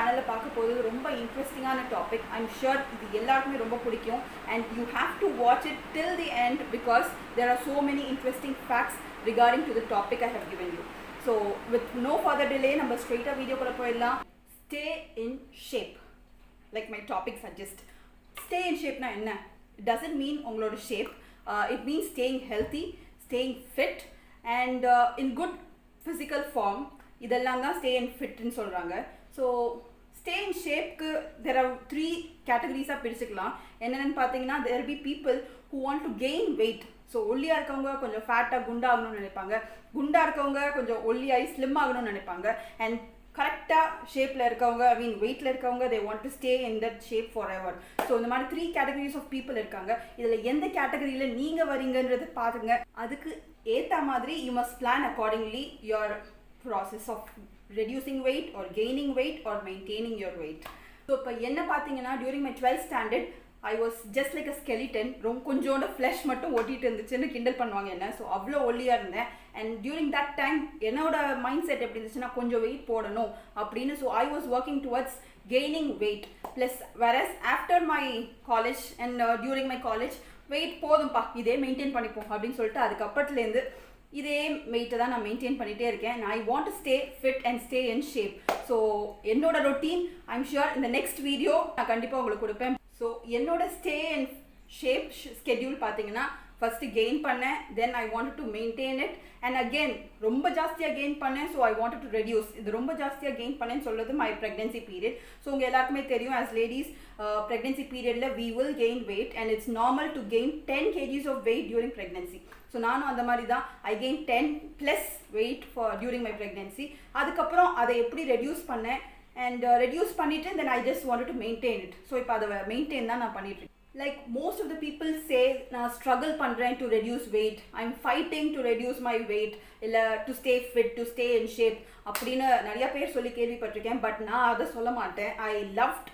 சேனலில் பார்க்க போகிறது ரொம்ப இன்ட்ரெஸ்டிங்கான டாபிக். ஐம் ஷுர் இது எல்லாருக்குமே ரொம்ப பிடிக்கும். And you have to watch it till the end because there are so many interesting facts regarding to the topic I have given you. So with no further delay, நம்ம ஸ்ட்ரெயிட்டாக வீடியோக்குள்ளே போயிடலாம். Stay in shape, like my topic suggests. Stay in shape na enna? It doesn't mean உங்களோட shape. It means staying healthy, staying fit and in good physical form. இதெல்லாம் தான் stay in fit ன்னு சொல்கிறாங்க. So stay in shapeக்கு there are 3 categories பிரிச்சுக்கலாம். என்னென்னு பார்த்தீங்கன்னா there will be people who want to gain weight. So ஒல்லியாக இருக்கவங்க கொஞ்சம் ஃபேட்டாக குண்டாகணும்னு நினைப்பாங்க, குண்டாக இருக்கவங்க கொஞ்சம் ஒல்லியாகி ஸ்லிம் ஆகணும்னு நினைப்பாங்க. அண்ட் கரெக்டாக ஷேப்பில் இருக்கவங்க வெயிட்டில் இருக்கவங்க they want to stay in that shape forever. So இந்த மாதிரி 3 categories of people இருக்காங்க. இதில் எந்த கேட்டகரியில் நீங்கள் வரீங்கன்றது பாருங்க. அதுக்கு ஏற்ற மாதிரி you must plan accordingly your process of reducing weight or gaining weight or maintaining your weight. So இப்போ என்ன பார்த்தீங்கன்னா during my 12th standard I was just like a skeleton. ரொம்ப கொஞ்சோட ஃப்ளஷ் மட்டும் ஒட்டிட்டு இருந்துச்சுன்னு கிண்டல் பண்ணுவாங்க என்ன. ஸோ அவ்வளோ ஒல்லியாக இருந்தேன். அண்ட் டியூரிங் தட் டைம் என்னோட மைண்ட் செட் எப்படி இருந்துச்சுன்னா கொஞ்சம் வெயிட் போடணும் அப்படின்னு. So I was working towards gaining weight plus whereas after my college and during my college weight போதும்ப்பா இதே மெயின்டைன் பண்ணிப்போம் அப்படின்னு சொல்லிட்டு அதுக்கப்புறத்துலேருந்து இதே வெயிட்டை தான் நான் மெயின்டைன் பண்ணிகிட்டே இருக்கேன். I want to stay fit and stay in shape. So என்னோட ரொட்டீன் ஐம் ஷுர் இந்த நெக்ஸ்ட் வீடியோ நான் கண்டிப்பாக உங்களுக்கு கொடுப்பேன். ஸோ என்னோட ஸ்டே அண்ட் ஷேப் ஸ்கெட்யூல் பார்த்தீங்கன்னா ஃபஸ்ட்டு கெயின் பண்ணேன், then I want to maintain it and again ரொம்ப ஜாஸ்தியாக கெயின் பண்ணேன். So I want to reduce. இது ரொம்ப ஜாஸ்தியாக கெயின் பண்ணேன்னு சொல்கிறது மை ப்ரெக்னென்சி பீரியட். ஸோ உங்கள் எல்லாருக்குமே தெரியும் ஆஸ் லேடிஸ் ப்ரெக்னென்சி பீரியடில் we will gain weight and it's normal to gain 10 kgs of weight during pregnancy. So நானும் அந்த மாதிரி தான் I gain 10+ weight for during my pregnancy. அதுக்கப்புறம் அதை எப்படி ரெடியூஸ் பண்ணேன் and reduce பண்ணிட்டு then I just wanted to maintain it. So இப்போ அதை மெயின்டைன் தான் நான் பண்ணிட்டு இருக்கேன். Like most of the people say நான் struggle பண்ணுறேன் to reduce weight, I'm fighting to reduce my weight இல்லை to stay fit, to stay in shape அப்படின்னு நிறைய பேர் சொல்லி கேள்விப்பட்டிருக்கேன். பட் நான் அதை சொல்ல மாட்டேன். I loved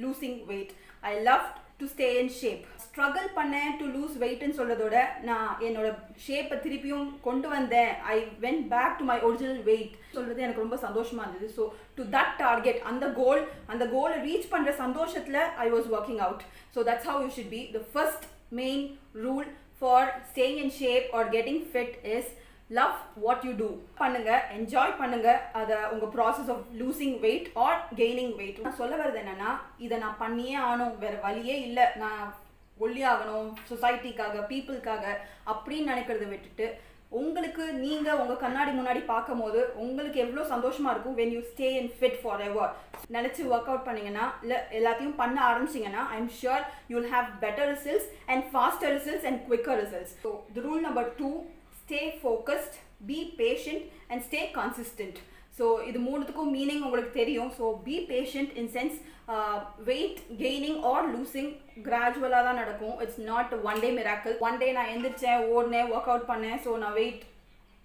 losing weight, I loved to stay in shape. Struggle பண்ணேன் டு லூஸ் வெயிட்னு சொல்கிறதோட நான் என்னோட ஷேப்பை திருப்பியும் கொண்டு வந்தேன். I went back to my original weight சொல்கிறது எனக்கு ரொம்ப சந்தோஷமாக இருந்தது. ஸோ டு தட் டார்கெட் அந்த கோலை ரீச் பண்ணுற சந்தோஷத்தில் I was working out. So that's how you should be. The first main rule for staying in shape or getting fit is love what you do. பண்ணுங்க, enjoy பண்ணுங்க அதை உங்கள் process of losing weight or gaining weight. நான் சொல்ல வருது என்னென்னா இதை நான் பண்ணியே ஆகணும், வேறு வழியே இல்லை, நான் ஒல்லியாகணும் சொசைட்டிக்காக பீப்புளுக்காக அப்படின்னு நினைக்கிறத விட்டுட்டு உங்களுக்கு நீங்கள் உங்கள் கண்ணாடி முன்னாடி பார்க்கும் போது உங்களுக்கு எவ்வளோ சந்தோஷமாக இருக்கும் when you stay in fit forever. நினச்சி ஒர்க் அவுட் பண்ணிங்கன்னா இல்லை எல்லாத்தையும் பண்ண ஆரம்பிச்சிங்கன்னா I am sure you will have better results and faster results and quicker results. So the rule number 2, stay focused, be patient and stay consistent. So இது மூணுத்துக்கும் meaning உங்களுக்கு தெரியும். So be patient in sense weight gaining or losing கிராஜுவலாக தான் நடக்கும். It's not one day miracle. One day நான் எந்திரிச்சேன், ஓடினேன், ஒர்க் அவுட் பண்ணேன், ஸோ நான் வெயிட்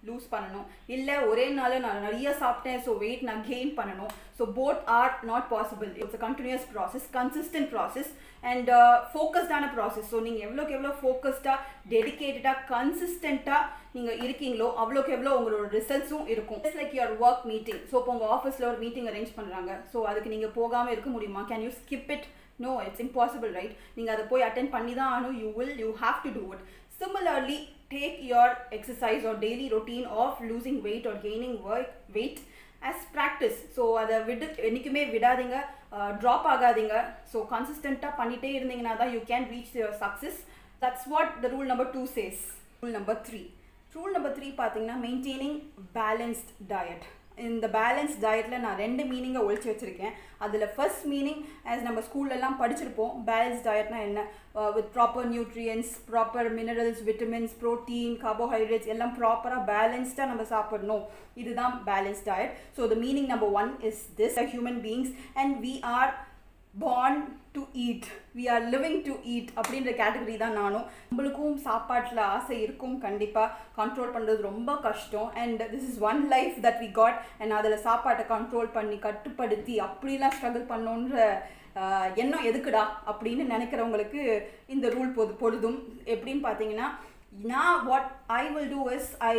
லூஸ் பண்ணணும். இல்லை ஒரே நாள் நான் நிறைய சாப்பிட்டேன், ஸோ வெயிட் நான் கெயின் பண்ணணும். So both are not possible. It's a continuous process, consistent process and ஃபோக்கஸ்டான ப்ராசஸ். ஸோ நீங்கள் எவ்வளோக்கு எவ்வளோ ஃபோக்கஸ்டாக, டெடிக்கேட்டடாக, கன்சிஸ்டண்ட்டாக நீங்கள் இருக்கீங்களோ அவ்வளோக்கு எவ்வளோ உங்களோட ரிசல்ட்ஸும் இருக்கும். It's like your work meeting. So இப்போ உங்கள் ஆஃபீஸில் ஒரு மீட்டிங் அரேஞ்ச் பண்ணுறாங்க. ஸோ அதுக்கு நீங்கள் போகாமல் இருக்க முடியுமா? Can you skip it? No, it's impossible, right? நீங்கள் அதை போய் அட்டென்ட் பண்ணி தான் ஆகணும். you have to do it. Similarly, take your exercise or daily routine of losing weight or gaining weight as practice. So அதை என்றைக்குமே விடாதீங்க, ட்ராப் ஆகாதீங்க. ஸோ கன்சிஸ்டண்ட்டாக பண்ணிகிட்டே இருந்தீங்கன்னா தான் you can reach your success. That's what the rule number 2 says. Rule number 3 பார்த்தீங்கன்னா maintaining balanced diet. இந்த பேலன்ஸ் டயட்டில் நான் 2 மீனிங்கை ஒழிச்சு வச்சுருக்கேன். அதில் ஃபர்ஸ்ட் மீனிங் ஆஸ் நம்ம ஸ்கூல்லலாம் படிச்சிருப்போம். பேலன்ஸ் டயட்னா என்ன? With proper nutrients, proper minerals, vitamins, protein, carbohydrates எல்லாம் ப்ராப்பராக பேலன்ஸ்டாக நம்ம சாப்பிடணும். இதுதான் balance diet. So the meaning number 1 is this: human beings and we are born to eat, we are living to eat அப்படின்ற கேட்டகரி தான் நானும். நம்மளுக்கும் சாப்பாட்டில் ஆசை இருக்கும், கண்டிப்பாக கண்ட்ரோல் பண்ணுறது ரொம்ப கஷ்டம். And this is one life that we got. அண்ட் அதில் சாப்பாட்டை கண்ட்ரோல் பண்ணி கட்டுப்படுத்தி அப்படிலாம் ஸ்ட்ரகிள் பண்ணோன்ற எண்ணம் எதுக்குடா அப்படின்னு நினைக்கிறவங்களுக்கு இந்த ரூல் பொழுதும். எப்படின்னு பார்த்தீங்கன்னா நான் what I will do is I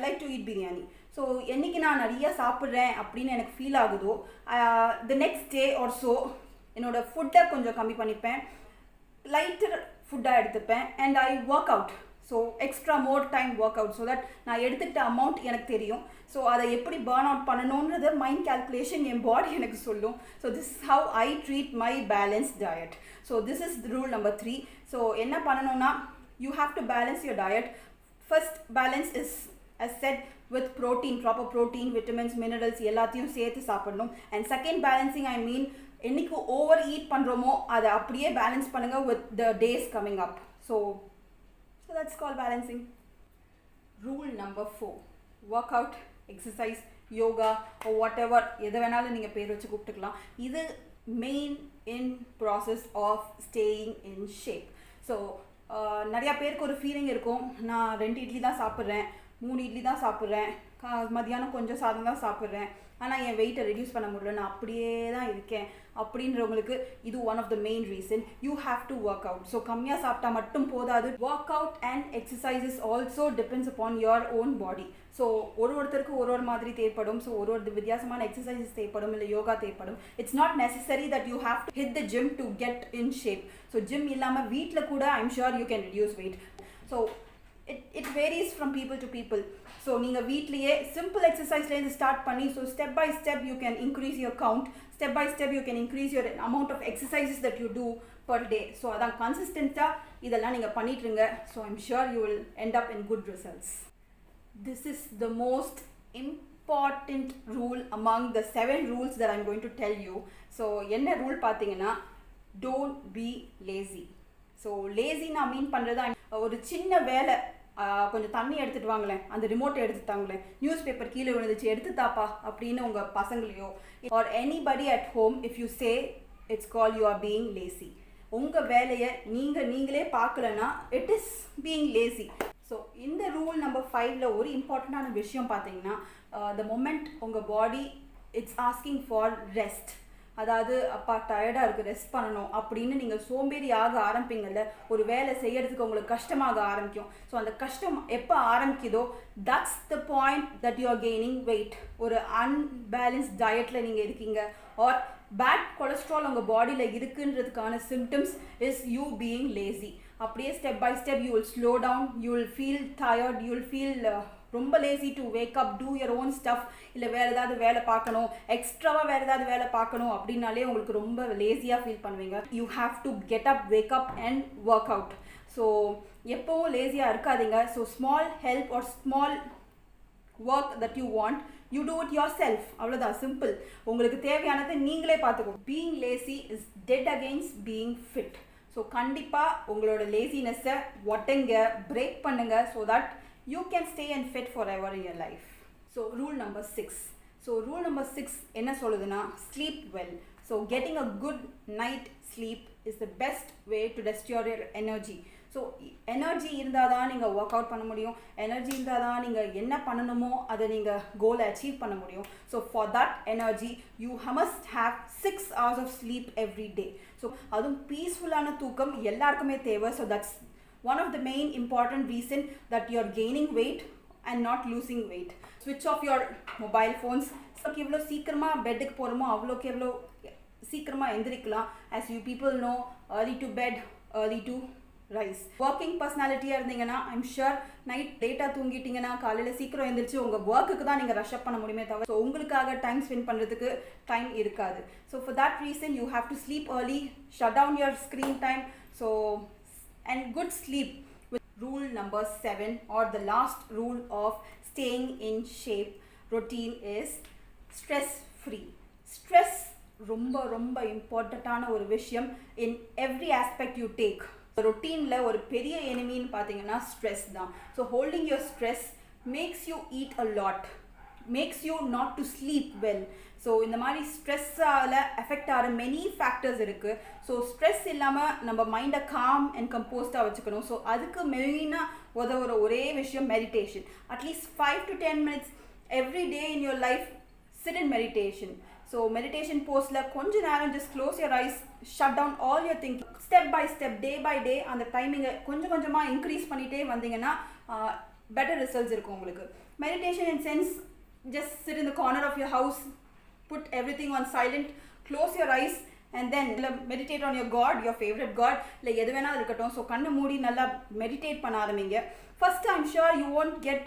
like to eat biryani. So என்றைக்கு நான் நிறைய சாப்பிட்றேன் அப்படின்னு எனக்கு ஃபீல் ஆகுதோ the next day or so என்னோடய ஃபுட்டை கொஞ்சம் கம்மி பண்ணிப்பேன், லைட்டர் ஃபுட்டாக எடுத்துப்பேன், and I work out. So extra more time work out so that நான் எடுத்துக்கிட்ட அமௌண்ட் எனக்கு தெரியும். ஸோ அதை எப்படி பர்ன் அவுட் பண்ணணுன்றது மைண்ட் கேல்குலேஷன் என் பாடி எனக்கு சொல்லும். So this is how I treat my balance diet. So this is rule number 3. So என்ன பண்ணணும்னா you have to balance your diet. First balance is as said with protein, proper protein, vitamins, minerals எல்லாத்தையும் சேர்த்து சாப்பிடணும். And second balancing ஐ மீன் என்னைக்கு over eat பண்ணுறோமோ அதை அப்படியே balance பண்ணுங்கள் with the days coming up. So that's called balancing. Rule number 4, workout, exercise, yoga or whatever எதை வேணாலும் நீங்கள் பேர் வச்சு கூப்பிட்டுக்கலாம். இது main in process of staying in shape. So நிறையா பேருக்கு ஒரு ஃபீலிங் இருக்கும், நான் 2 இட்லி தான் சாப்பிட்றேன், 3 இட்லி தான் சாப்பிட்றேன், மதியானம் கொஞ்சம் சாதம் தான் சாப்பிட்றேன், ஆனால் என் வெயிட்டை ரெடியூஸ் பண்ண முடியல, நான் அப்படியே தான் இருக்கேன் அப்படின்றவங்களுக்கு இது one of the main reason. You have to work out. So கம்மியாக சாப்பிட்டா மட்டும் போதாது. Work out and exercises also depends upon your own body. So ஒருத்தருக்கு ஒரு மாதிரி தேவைப்படும். ஸோ ஒரு வித்தியாசமான எக்ஸசைசஸ் தேவைப்படும், இல்லை யோகா தேவைப்படும். It's not necessary that you have to hit the gym to get in shape. So gym இல்லாமல் வீட்டில் கூட I'm sure you can reduce weight. So it varies from people to people. So நீங்கள் வீட்லேயே simple எக்ஸசைஸ்லேருந்து start பண்ணி so step by step you can increase your count. Step by step you can increase your amount of exercises that you do per day. So அதான் கன்சிஸ்டண்ட்டாக இதெல்லாம் நீங்கள் பண்ணிட்டுருங்க. So I'm sure you will end up in good results. This is the most important rule among the 7 rules that I'm going to tell you. So என்ன rule பார்த்தீங்கன்னா don't be lazy. So lazy நான் மீன் பண்ணுறது ஒரு சின்ன வேலை, கொஞ்சம் தண்ணி எடுத்துகிட்டு வாங்களேன், அந்த ரிமோட்டை எடுத்துட்டாங்களேன், நியூஸ் பேப்பர் கீழே விழுந்துச்சு எடுத்து தாப்பா அப்படின்னு உங்கள் பசங்களையோ or anybody at home if you say it's call you are being lazy. உங்கள் வேலையை நீங்களே பார்க்கலன்னா it is being lazy. So இந்த ரூல் நம்பர் 5ல் ஒரு இம்பார்ட்டண்ட்டான விஷயம் பார்த்தீங்கன்னா த மொமெண்ட் உங்கள் body it's asking for rest, அதாவது அப்பா டயர்டாக இருக்குது ரெஸ்ட் பண்ணணும் அப்படின்னு நீங்கள் சோம்பேறி ஆக ஆரம்பிங்கள்ல, ஒரு வேலை செய்யறதுக்கு உங்களுக்கு கஷ்டமாக ஆரம்பிக்கும். ஸோ அந்த கஷ்டம் எப்போ ஆரம்பிக்குதோ that's the point that you are gaining weight. ஒரு அன்பேலன்ஸ் டயட்டில் நீங்கள் இருக்கீங்க ஆர் பேட் கொலஸ்ட்ரால் உங்கள் பாடியில் இருக்குன்றதுக்கான symptoms is you being lazy. அப்படியே step by step you will slow down, you will feel tired, you will feel ரொம்ப lazy to wake up, do your own stuff. இல்லை வேறு ஏதாவது வேலை பார்க்கணும், எக்ஸ்ட்ராவாக வேறு ஏதாவது வேலை பார்க்கணும் அப்படின்னாலே உங்களுக்கு ரொம்ப லேசியாக ஃபீல் பண்ணுவீங்க. You have to get up, wake up and work out. So எப்போவும் லேசியாக இருக்காதீங்க. So small help or small work that you want you do it yourself. அவ்வளோதான், சிம்பிள். உங்களுக்கு தேவையானதை நீங்களே பார்த்துக்கோ. Being lazy is dead against being fit. So கண்டிப்பாக உங்களோட லேசினஸை ஒட்டங்க, பிரேக் பண்ணுங்க so that you can stay and fit forever in your life. So rule number 6. So rule number 6 என்ன சொல்லுதுன்னா sleep well. So getting a good night sleep is the best way to restore your energy. So energy இருந்தால் தான் நீங்கள் work out பண்ண முடியும், energy இருந்தால் தான் நீங்கள் என்ன பண்ணணுமோ அதை நீங்கள் கோலை அச்சீவ் பண்ண முடியும். So for that energy you must have 6 hours of sleep every day. So அதுவும் பீஸ்ஃபுல்லான தூக்கம் எல்லாருக்குமே தேவை. So that's one of the main important reason that you are gaining weight and not losing weight. Switch off your mobile phones. எவ்வளோ சீக்கிரமாக பெட்டுக்கு போகிறோமோ அவ்வளோக்கு எவ்வளோ சீக்கிரமாக எந்திரிக்கலாம். as you people know, early to bed, early to rise. Working பர்சனாலிட்டியாக இருந்தீங்கன்னா ஐம் ஷுர் நைட் லேட்டாக தூங்கிட்டீங்கன்னா காலையில் சீக்கிரம் எழுந்திரிச்சு உங்கள் ஒர்க்குக்கு தான் நீங்கள் ரஷ் அப் பண்ண முடியுமே தவிர ஸோ உங்களுக்காக டைம் ஸ்பெண்ட் பண்ணுறதுக்கு டைம் இருக்காது. So for that reason you have to sleep early, shut down your screen time. So and good sleep with rule number 7 or the last rule of staying in shape routine is stress free. Stress ரொம்ப இம்பார்ட்டண்ட்டான ஒரு விஷயம் in every aspect you take. ரொட்டீனில் ஒரு பெரிய எனிமின்னு பார்த்தீங்கன்னா stress தான். So holding your stress makes you eat a lot, makes you not to sleep well. So இந்த மாதிரி ஸ்ட்ரெஸ்ஸால் எஃபெக்ட் ஆகிற மெனி ஃபேக்டர்ஸ் இருக்குது. ஸோ ஸ்ட்ரெஸ் இல்லாமல் நம்ம மைண்டை காம் அண்ட் கம்போஸ்டாக வச்சுக்கணும். ஸோ அதுக்கு மெயினாக உதவுற ஒரே விஷயம் meditation. At least 5 to 10 minutes every day in your life sit in meditation. So meditation போஸ்டில் கொஞ்ச நேரம் just close your eyes, shut down all your thinking, step by step, day by day அந்த டைமிங்கை கொஞ்சமாக இன்க்ரீஸ் பண்ணிகிட்டே வந்தீங்கன்னா பெட்டர் ரிசல்ட்ஸ் இருக்கும் உங்களுக்கு. Meditation in sense just sit in the corner of your house, put everything on silent, close your eyes, and then meditate on your god, your favorite god, like எது வேணா இருக்கட்டும். So கண்ணு மூடி நல்லா meditate பண்ண ஆரம்பிங்க. First I'm sure you won't get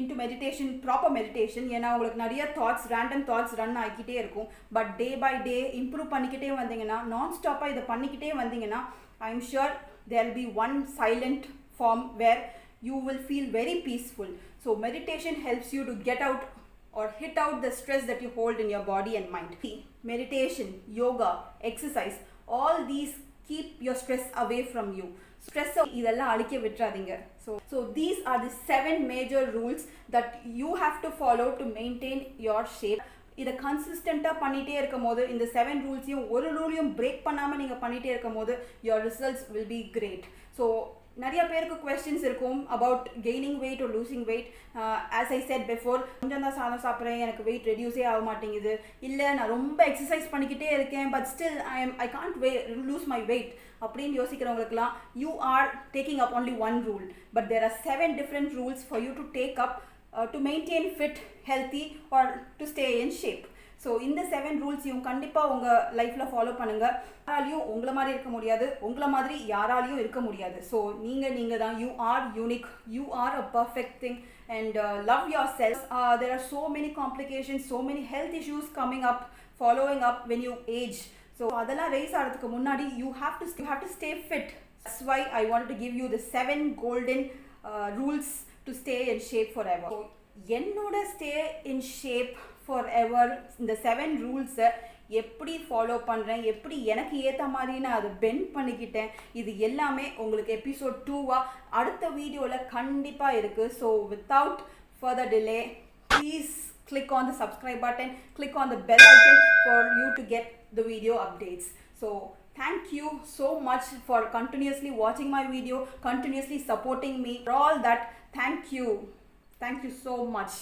into meditation, proper meditation, ஏன்னா உங்களுக்கு நிறைய தாட்ஸ், ரேண்டம் தாட்ஸ் ரன் ஆகிக்கிட்டே இருக்கும். But day by day improve பண்ணிக்கிட்டே வந்தீங்கன்னா, நான் ஸ்டாப்பாக இதை பண்ணிக்கிட்டே வந்தீங்கன்னா, I'm sure there will be one silent form where you will feel very peaceful. So meditation helps you to get out or hit out the stress that you hold in your body and mind. Meditation, yoga, exercise, all these keep your stress away from you. Stress idella alikka vitradinga. So these are the 7 major rules that you have to follow to maintain your shape. இதை கன்சிஸ்டண்ட்டாக பண்ணிகிட்டே இருக்கும் போது, இந்த 7 ரூல்ஸையும் ஒரு ரூலையும் break பண்ணாமல் நீங்கள் பண்ணிகிட்டே இருக்கும் போது your results will be great. So நிறைய பேருக்கு கொஸ்டின்ஸ் இருக்கும் about gaining weight or losing weight. As I said before, கொஞ்சம் தான் சாதம் சாப்பிட்றேன், எனக்கு வெயிட் ரெடியூஸே ஆக மாட்டேங்குது, இல்லை நான் ரொம்ப எக்ஸசைஸ் பண்ணிக்கிட்டே இருக்கேன் but still I can't lose my weight அப்படின்னு யோசிக்கிறவங்களுக்குலாம், you are taking up only one rule, but there are 7 different rules for you to take up to maintain fit, healthy or to stay in shape. So இந்த 7 ரூல்ஸையும் கண்டிப்பாக உங்கள் லைஃப்பில் follow பண்ணுங்கள். யாராலையும் உங்களை மாதிரி இருக்க முடியாது, உங்களை மாதிரி யாராலையும் இருக்க முடியாது. ஸோ நீங்கள் தான், you are unique, you are a perfect thing, and love yourself. There are so many complications, so many health issues coming up, following up when you age. So அதெல்லாம் ரைஸ் ஆகிறதுக்கு முன்னாடி you have to stay fit. That's why I wanted to give you the 7 golden rules to stay in shape forever. So என்னோட stay in shape forever இந்த 7 ரூல்ஸை எப்படி follow பண்ணுறேன், எப்படி எனக்கு ஏற்ற மாதிரி நான் அதை பெண்ட் பண்ணிக்கிட்டேன், இது எல்லாமே உங்களுக்கு எபிசோட் 2 அடுத்த வீடியோவில் கண்டிப்பாக இருக்குது. So without further delay, please click on the subscribe button, click on the bell icon for you to get the video updates. So thank you so much for continuously watching my video, continuously supporting me. For all that, thank you so much.